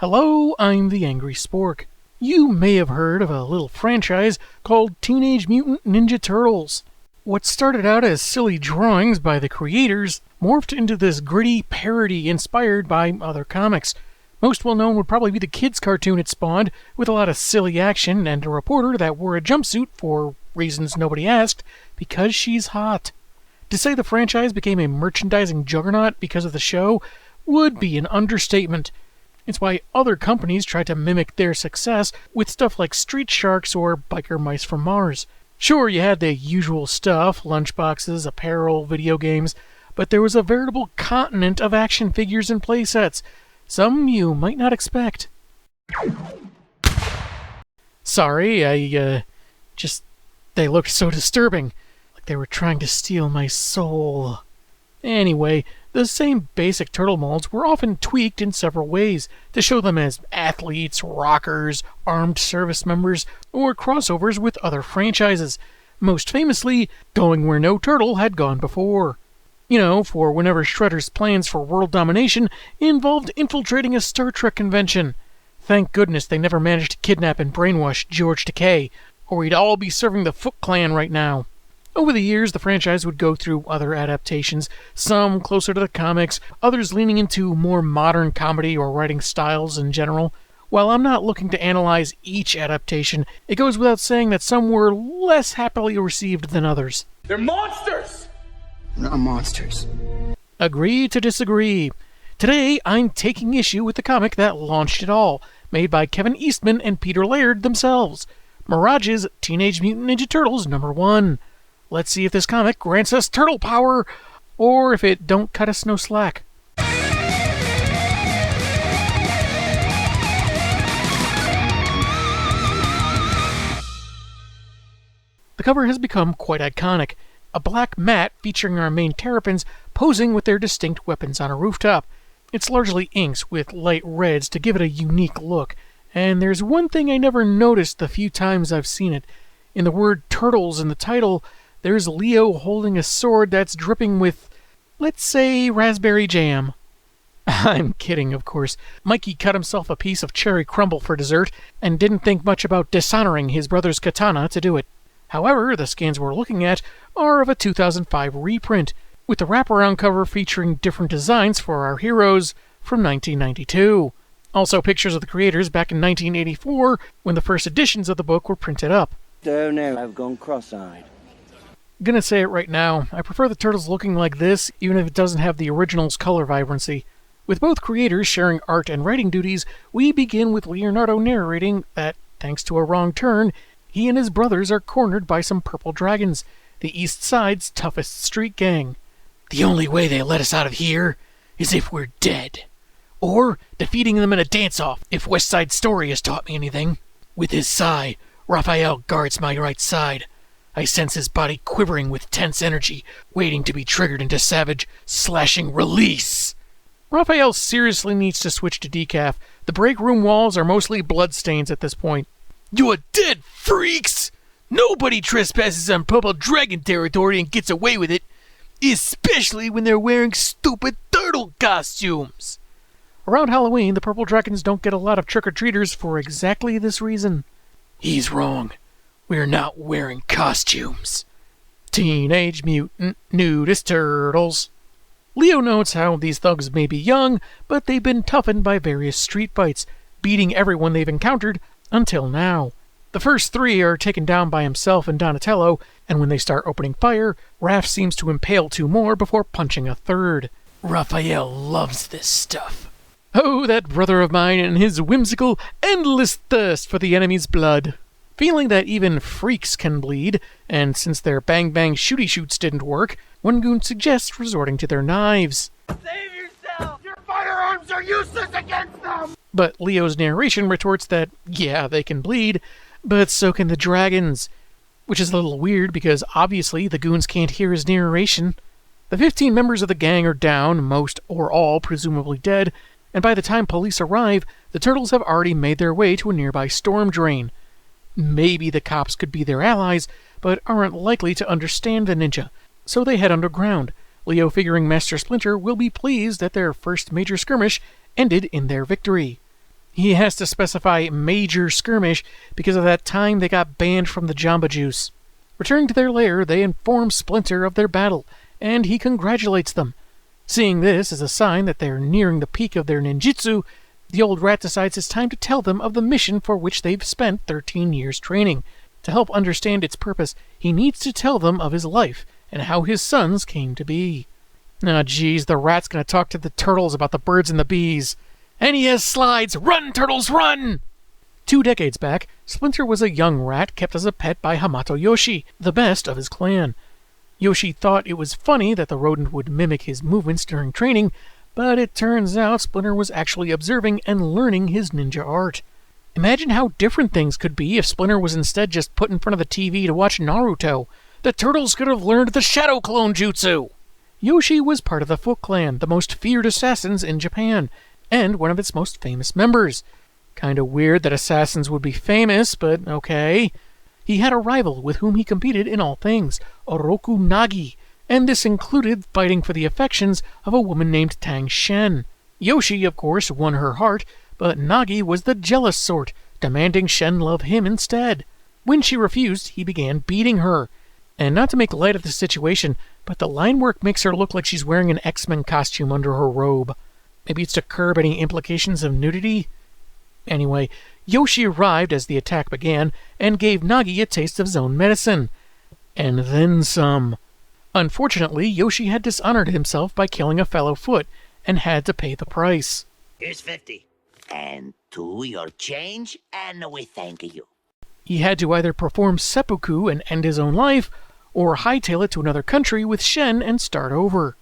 Hello, I'm the Angry Spork. You may have heard of a little franchise called Teenage Mutant Ninja Turtles. What started out as silly drawings by the creators morphed into this gritty parody inspired by other comics. Most well known would probably be the kids' cartoon it spawned, with a lot of silly action and a reporter that wore a jumpsuit for reasons nobody asked, because she's hot. To say the franchise became a merchandising juggernaut because of the show would be an understatement. It's why other companies tried to mimic their success with stuff like Street Sharks or Biker Mice from Mars. Sure, you had the usual stuff, lunchboxes, apparel, video games, but there was a veritable continent of action figures and playsets, some you might not expect. Sorry, they looked so disturbing, like they were trying to steal my soul. Anyway, the same basic turtle molds were often tweaked in several ways to show them as athletes, rockers, armed service members, or crossovers with other franchises, most famously going where no turtle had gone before. For whenever Shredder's plans for world domination involved infiltrating a Star Trek convention. Thank goodness they never managed to kidnap and brainwash George Takei, or we'd all be serving the Foot Clan right now. Over the years, the franchise would go through other adaptations, some closer to the comics, others leaning into more modern comedy or writing styles in general. While I'm not looking to analyze each adaptation, it goes without saying that some were less happily received than others. They're monsters! Not monsters. Agree to disagree. Today, I'm taking issue with the comic that launched it all, made by Kevin Eastman and Peter Laird themselves. Mirage's Teenage Mutant Ninja Turtles #1. Let's see if this comic grants us turtle power, or if it don't cut us no slack. The cover has become quite iconic. A black mat featuring our main terrapins posing with their distinct weapons on a rooftop. It's largely inks with light reds to give it a unique look, and there's one thing I never noticed the few times I've seen it. In the word turtles in the title, there's Leo holding a sword that's dripping with, let's say, raspberry jam. I'm kidding, of course. Mikey cut himself a piece of cherry crumble for dessert and didn't think much about dishonoring his brother's katana to do it. However, the scans we're looking at are of a 2005 reprint, with the wraparound cover featuring different designs for our heroes from 1992. Also pictures of the creators back in 1984, when the first editions of the book were printed up. Don't know, I've gone cross-eyed. Gonna say it right now, I prefer the turtles looking like this, even if it doesn't have the original's color vibrancy. With both creators sharing art and writing duties, we begin with Leonardo narrating that, thanks to a wrong turn, he and his brothers are cornered by some purple dragons, the East Side's toughest street gang. The only way they let us out of here is if we're dead. Or defeating them in a dance-off, if West Side Story has taught me anything. With his sigh, Raphael guards my right side. I sense his body quivering with tense energy, waiting to be triggered into savage, slashing release. Raphael seriously needs to switch to decaf. The break room walls are mostly bloodstains at this point. You're dead, freaks! Nobody trespasses on Purple Dragon territory and gets away with it, especially when they're wearing stupid turtle costumes. Around Halloween, the Purple Dragons don't get a lot of trick-or-treaters for exactly this reason. He's wrong. We're not wearing costumes. Teenage Mutant Nudist Turtles. Leo notes how these thugs may be young, but they've been toughened by various street fights, beating everyone they've encountered until now. The first three are taken down by himself and Donatello, and when they start opening fire, Raph seems to impale two more before punching a third. Raphael loves this stuff. Oh, that brother of mine and his whimsical, endless thirst for the enemy's blood. Feeling that even freaks can bleed, and since their bang-bang shooty-shoots didn't work, one goon suggests resorting to their knives. Save yourself! Your firearms are useless against them! But Leo's narration retorts that, yeah, they can bleed, but so can the dragons. Which is a little weird because obviously the goons can't hear his narration. The 15 members of the gang are down, most or all presumably dead, and by the time police arrive, the turtles have already made their way to a nearby storm drain. Maybe the cops could be their allies, but aren't likely to understand the ninja, so they head underground, Leo figuring Master Splinter will be pleased that their first major skirmish ended in their victory. He has to specify major skirmish because of that time they got banned from the Jamba Juice. Returning to their lair, they inform Splinter of their battle, and he congratulates them. Seeing this as a sign that they are nearing the peak of their ninjutsu, the old rat decides it's time to tell them of the mission for which they've spent 13 years training. To help understand its purpose, he needs to tell them of his life and how his sons came to be. Ah, geez, the rat's gonna talk to the turtles about the birds and the bees. And he has slides! Run, turtles, run! 2 decades back, Splinter was a young rat kept as a pet by Hamato Yoshi, the best of his clan. Yoshi thought it was funny that the rodent would mimic his movements during training, but it turns out Splinter was actually observing and learning his ninja art. Imagine how different things could be if Splinter was instead just put in front of the TV to watch Naruto. The turtles could have learned the Shadow Clone Jutsu! Yoshi was part of the Foot Clan, the most feared assassins in Japan, and one of its most famous members. Kinda weird that assassins would be famous, but okay. He had a rival with whom he competed in all things, Oroku Nagi, and this included fighting for the affections of a woman named Tang Shen. Yoshi, of course, won her heart, but Nagi was the jealous sort, demanding Shen love him instead. When she refused, he began beating her. And not to make light of the situation, but the line work makes her look like she's wearing an X-Men costume under her robe. Maybe it's to curb any implications of nudity? Anyway, Yoshi arrived as the attack began and gave Nagi a taste of his own medicine. And then some. Unfortunately, Yoshi had dishonored himself by killing a fellow foot and had to pay the price. Here's 50. And to your change, and we thank you. He had to either perform seppuku and end his own life, or hightail it to another country with Shen and start over.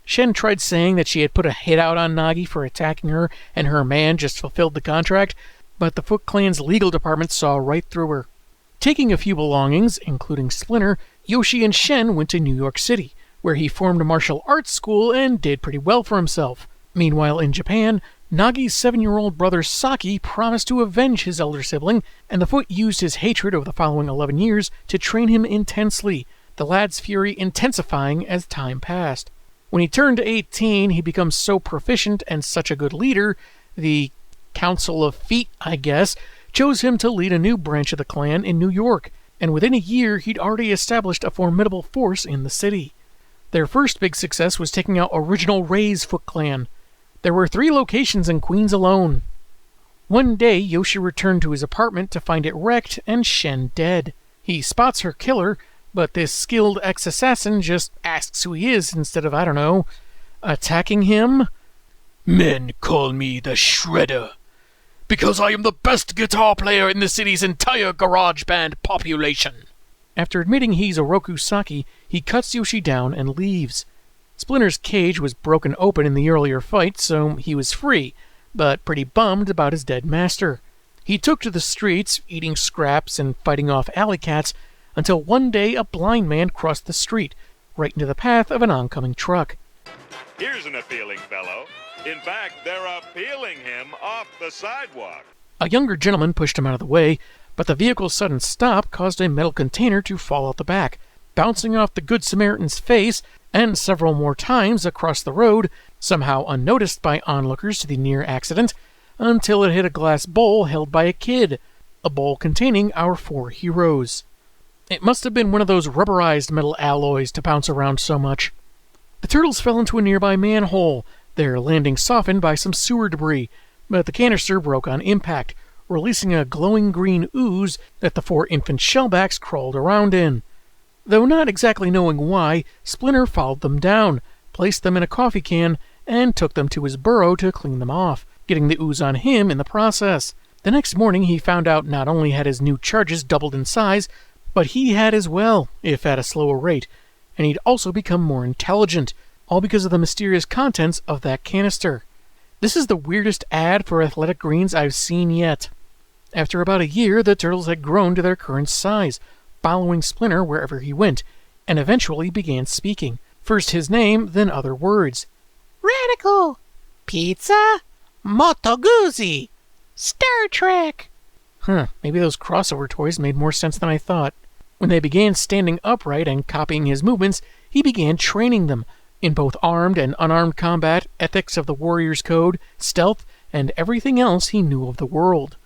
Shen tried saying that she had put a hit out on Nagi for attacking her and her man just fulfilled the contract, but the Foot Clan's legal department saw right through her. Taking a few belongings, including Splinter, Yoshi and Shen went to New York City, where he formed a martial arts school and did pretty well for himself. Meanwhile, in Japan, Nagi's 7-year-old brother Saki promised to avenge his elder sibling, and the Foot used his hatred over the following 11 years to train him intensely, the lad's fury intensifying as time passed. When he turned 18, he becomes so proficient and such a good leader, the Council of Feet, I guess, chose him to lead a new branch of the clan in New York, and within a year he'd already established a formidable force in the city. Their first big success was taking out original Ray's Foot Clan. There were 3 locations in Queens alone. One day, Yoshi returned to his apartment to find it wrecked and Shen dead. He spots her killer, but this skilled ex-assassin just asks who he is instead of, I don't know, attacking him? Men call me the Shredder, because I am the best guitar player in the city's entire garage band population. After admitting he's Oroku Saki, he cuts Yoshi down and leaves. Splinter's cage was broken open in the earlier fight, so he was free, but pretty bummed about his dead master. He took to the streets, eating scraps and fighting off alley cats, until one day a blind man crossed the street, right into the path of an oncoming truck. Here's an appealing fellow. In fact, they're appealing him off the sidewalk. A younger gentleman pushed him out of the way, but the vehicle's sudden stop caused a metal container to fall out the back, bouncing off the Good Samaritan's face and several more times across the road, somehow unnoticed by onlookers to the near accident, until it hit a glass bowl held by a kid, a bowl containing our 4 heroes. It must have been one of those rubberized metal alloys to bounce around so much. The turtles fell into a nearby manhole, their landing softened by some sewer debris, but the canister broke on impact, releasing a glowing green ooze that the 4 infant shellbacks crawled around in. Though not exactly knowing why, Splinter followed them down, placed them in a coffee can, and took them to his burrow to clean them off, getting the ooze on him in the process. The next morning he found out not only had his new charges doubled in size, but he had as well, if at a slower rate, and he'd also become more intelligent, all because of the mysterious contents of that canister. This is the weirdest ad for athletic greens I've seen yet. After about a year, the turtles had grown to their current size, following Splinter wherever he went, and eventually began speaking, first his name, then other words. Radical! Pizza? Moto Guzzi! Star Trek! Maybe those crossover toys made more sense than I thought. When they began standing upright and copying his movements, he began training them in both armed and unarmed combat, ethics of the warrior's code, stealth, and everything else he knew of the world.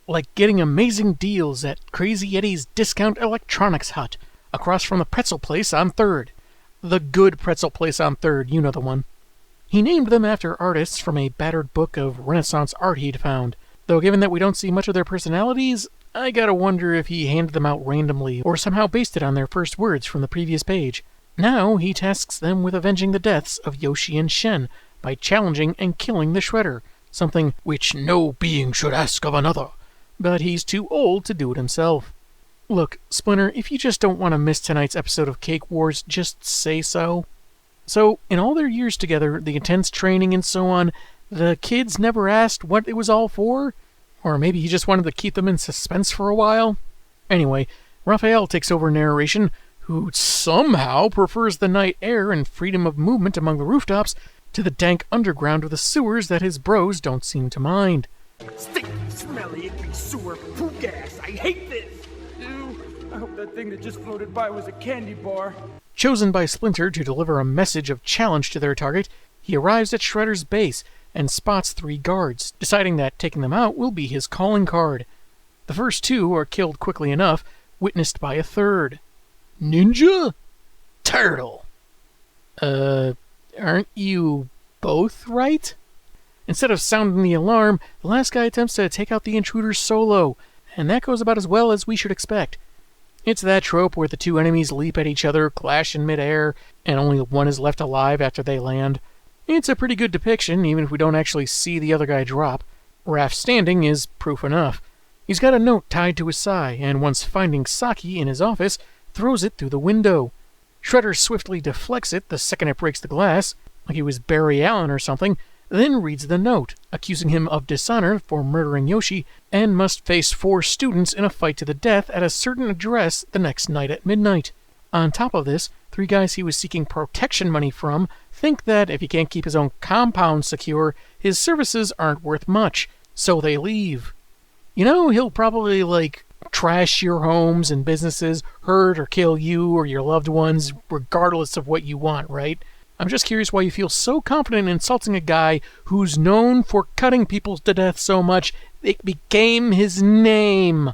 Like getting amazing deals at Crazy Eddie's Discount Electronics Hut, across from the pretzel place on 3rd. The good pretzel place on 3rd, you know the one. He named them after artists from a battered book of Renaissance art he'd found, though given that we don't see much of their personalities, I gotta wonder if he handed them out randomly or somehow based it on their first words from the previous page. Now he tasks them with avenging the deaths of Yoshi and Shen by challenging and killing the Shredder, something which no being should ask of another, but he's too old to do it himself. Look, Splinter, if you just don't want to miss tonight's episode of Cake Wars, just say so. So, in all their years together, the intense training and so on, the kids never asked what it was all for? Or maybe he just wanted to keep them in suspense for a while? Anyway, Raphael takes over narration, who somehow prefers the night air and freedom of movement among the rooftops to the dank underground of the sewers that his bros don't seem to mind. Stinky, smelly, icky sewer poo gas. I hate this. Ew. I hope that thing that just floated by was a candy bar. Chosen by Splinter to deliver a message of challenge to their target, he arrives at Shredder's base and spots 3 guards, deciding that taking them out will be his calling card. The first 2 are killed quickly enough, witnessed by a 3rd. Ninja? Turtle. Aren't you both right? Instead of sounding the alarm, the last guy attempts to take out the intruder solo, and that goes about as well as we should expect. It's that trope where the 2 enemies leap at each other, clash in midair, and only one is left alive after they land. It's a pretty good depiction, even if we don't actually see the other guy drop. Raph's standing is proof enough. He's got a note tied to his sai, and once finding Saki in his office, throws it through the window. Shredder swiftly deflects it the second it breaks the glass, like he was Barry Allen or something, then reads the note, accusing him of dishonor for murdering Yoshi, and must face 4 students in a fight to the death at a certain address the next night at midnight. On top of this, 3 guys he was seeking protection money from think that if he can't keep his own compound secure, his services aren't worth much, so they leave. You know, he'll probably, trash your homes and businesses, hurt or kill you or your loved ones, regardless of what you want, right? I'm just curious why you feel so confident in insulting a guy who's known for cutting people to death so much it became his name.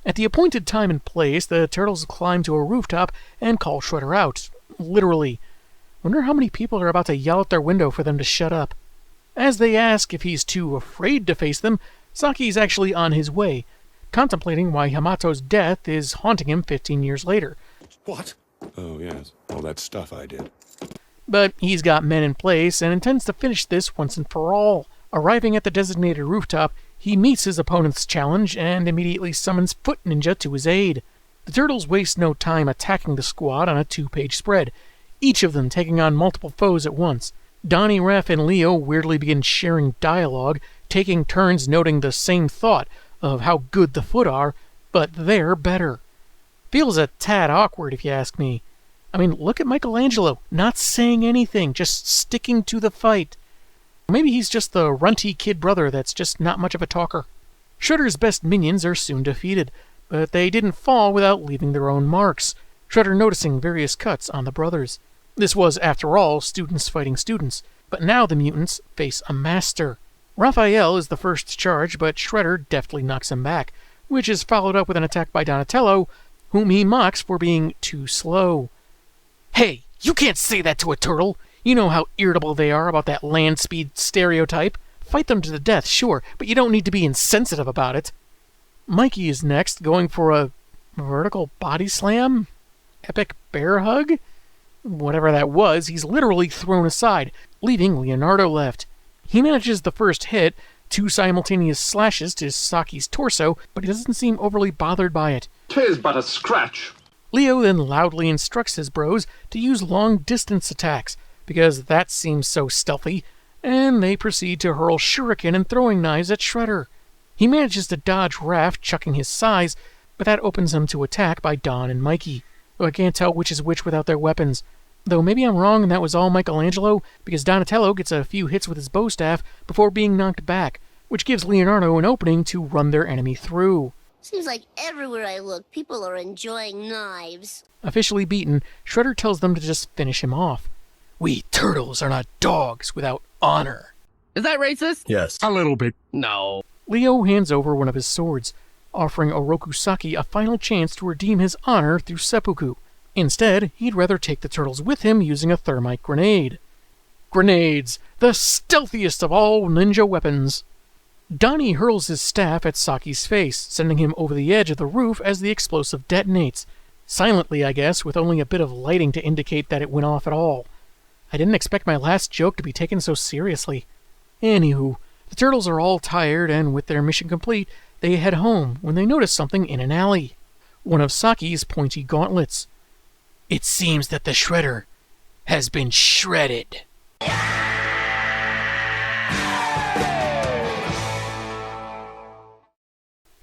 At the appointed time and place, the turtles climb to a rooftop and call Shredder out. Literally. Wonder how many people are about to yell out their window for them to shut up. As they ask if he's too afraid to face them, Saki's actually on his way, contemplating why Hamato's death is haunting him 15 years later. What? Oh, yes. All that stuff I did. But he's got men in place and intends to finish this once and for all. Arriving at the designated rooftop, he meets his opponent's challenge and immediately summons Foot Ninja to his aid. The turtles waste no time attacking the squad on a 2-page spread, each of them taking on multiple foes at once. Donnie, Raph, and Leo weirdly begin sharing dialogue, taking turns noting the same thought of how good the Foot are, but they're better. Feels a tad awkward if you ask me. I mean, look at Michelangelo, not saying anything, just sticking to the fight. Maybe he's just the runty kid brother that's just not much of a talker. Shredder's best minions are soon defeated, but they didn't fall without leaving their own marks, Shredder noticing various cuts on the brothers. This was, after all, students fighting students, but now the mutants face a master. Raphael is the first to charge, but Shredder deftly knocks him back, which is followed up with an attack by Donatello, whom he mocks for being too slow. Hey, you can't say that to a turtle! You know how irritable they are about that land speed stereotype. Fight them to the death, sure, but you don't need to be insensitive about it. Mikey is next, going for a vertical body slam? Epic bear hug? Whatever that was, he's literally thrown aside, leaving Leonardo left. He manages the first hit, 2 simultaneous slashes to Saki's torso, but he doesn't seem overly bothered by it. 'Tis but a scratch. Leo then loudly instructs his bros to use long-distance attacks, because that seems so stealthy, and they proceed to hurl shuriken and throwing knives at Shredder. He manages to dodge Raph, chucking his sais, but that opens him to attack by Don and Mikey, though I can't tell which is which without their weapons. Though maybe I'm wrong and that was all Michelangelo, because Donatello gets a few hits with his bow staff before being knocked back, which gives Leonardo an opening to run their enemy through. Seems like everywhere I look, people are enjoying knives. Officially beaten, Shredder tells them to just finish him off. We turtles are not dogs without honor. Is that racist? Yes. A little bit. No. Leo hands over one of his swords, offering Oroku Saki a final chance to redeem his honor through seppuku. Instead, he'd rather take the turtles with him using a thermite grenade. Grenades, the stealthiest of all ninja weapons. Donnie hurls his staff at Saki's face, sending him over the edge of the roof as the explosive detonates. Silently, I guess, with only a bit of lighting to indicate that it went off at all. I didn't expect my last joke to be taken so seriously. Anywho, the turtles are all tired, and with their mission complete, they head home when they notice something in an alley. One of Saki's pointy gauntlets. It seems that the Shredder has been shredded.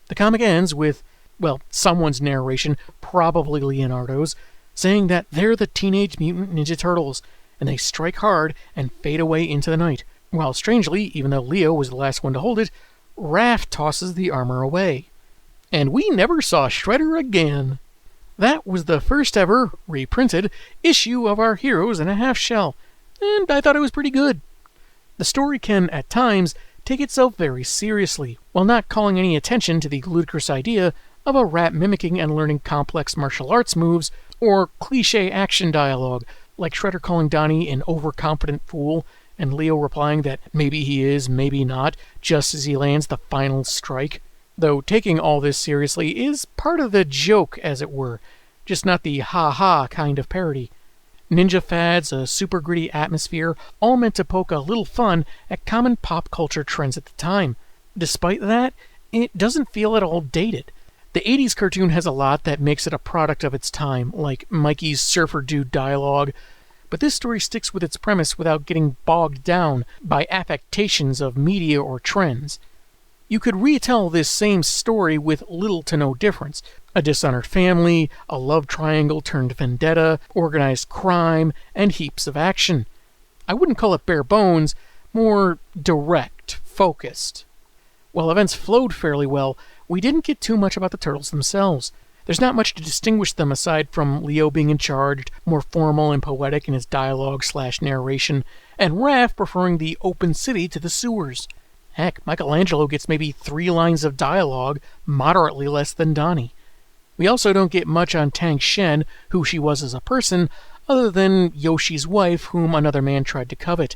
The comic ends with, well, someone's narration, probably Leonardo's, saying that they're the Teenage Mutant Ninja Turtles, and they strike hard and fade away into the night, while strangely, even though Leo was the last one to hold it, Raph tosses the armor away. And we never saw Shredder again. That was the first ever, reprinted, issue of our Heroes in a Half Shell, and I thought it was pretty good. The story can, at times, take itself very seriously, while not calling any attention to the ludicrous idea of a rat mimicking and learning complex martial arts moves, or cliché action dialogue, like Shredder calling Donnie an overconfident fool, and Leo replying that maybe he is, maybe not, just as he lands the final strike. Though taking all this seriously is part of the joke, as it were, just not the ha-ha kind of parody. Ninja fads, a super gritty atmosphere, all meant to poke a little fun at common pop culture trends at the time. Despite that, it doesn't feel at all dated. The 80s cartoon has a lot that makes it a product of its time, like Mikey's surfer dude dialogue, but this story sticks with its premise without getting bogged down by affectations of media or trends. You could retell this same story with little to no difference. A dishonored family, a love triangle turned vendetta, organized crime, and heaps of action. I wouldn't call it bare bones, more direct, focused. While events flowed fairly well, we didn't get too much about the turtles themselves. There's not much to distinguish them aside from Leo being in charge, more formal and poetic in his dialogue/narration, and Raph preferring the open city to the sewers. Heck, Michelangelo gets maybe 3 lines of dialogue, moderately less than Donnie. We also don't get much on Tang Shen, who she was as a person, other than Yoshi's wife, whom another man tried to covet.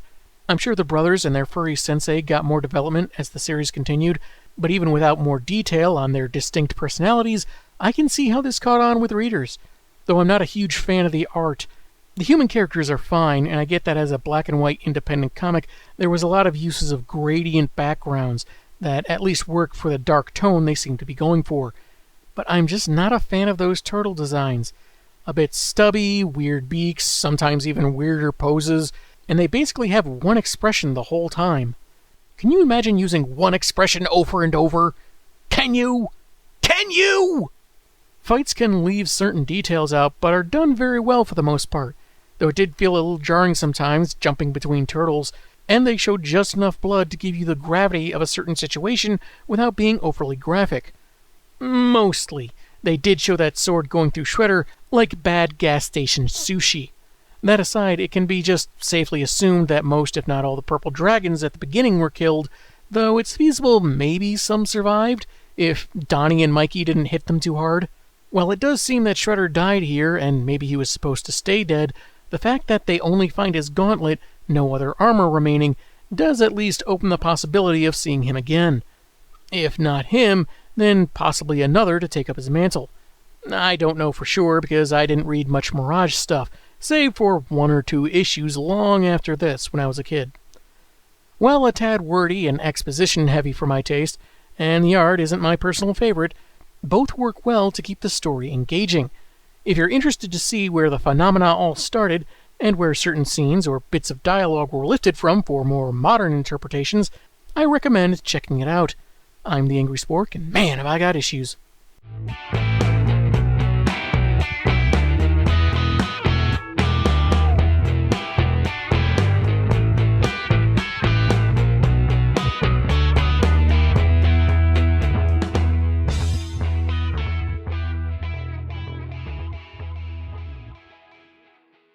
I'm sure the brothers and their furry sensei got more development as the series continued, but even without more detail on their distinct personalities, I can see how this caught on with readers. Though I'm not a huge fan of the art. The human characters are fine, and I get that as a black and white independent comic, there was a lot of uses of gradient backgrounds that at least work for the dark tone they seem to be going for. But I'm just not a fan of those turtle designs. A bit stubby, weird beaks, sometimes even weirder poses, and they basically have one expression the whole time. Can you imagine using one expression over and over? Can you? Can you? Fights can leave certain details out, but are done very well for the most part, though it did feel a little jarring sometimes, jumping between turtles, and they showed just enough blood to give you the gravity of a certain situation without being overly graphic. Mostly. They did show that sword going through Shredder like bad gas station sushi. That aside, it can be just safely assumed that most, if not all, the purple dragons at the beginning were killed, though it's feasible maybe some survived, if Donnie and Mikey didn't hit them too hard. While it does seem that Shredder died here, and maybe he was supposed to stay dead, the fact that they only find his gauntlet, no other armor remaining, does at least open the possibility of seeing him again. If not him, then possibly another to take up his mantle. I don't know for sure because I didn't read much Mirage stuff, save for 1 or 2 issues long after this when I was a kid. While a tad wordy and exposition heavy for my taste, and the art isn't my personal favorite, both work well to keep the story engaging. If you're interested to see where the phenomena all started, and where certain scenes or bits of dialogue were lifted from for more modern interpretations, I recommend checking it out. I'm the Angry Spork, and man, have I got issues.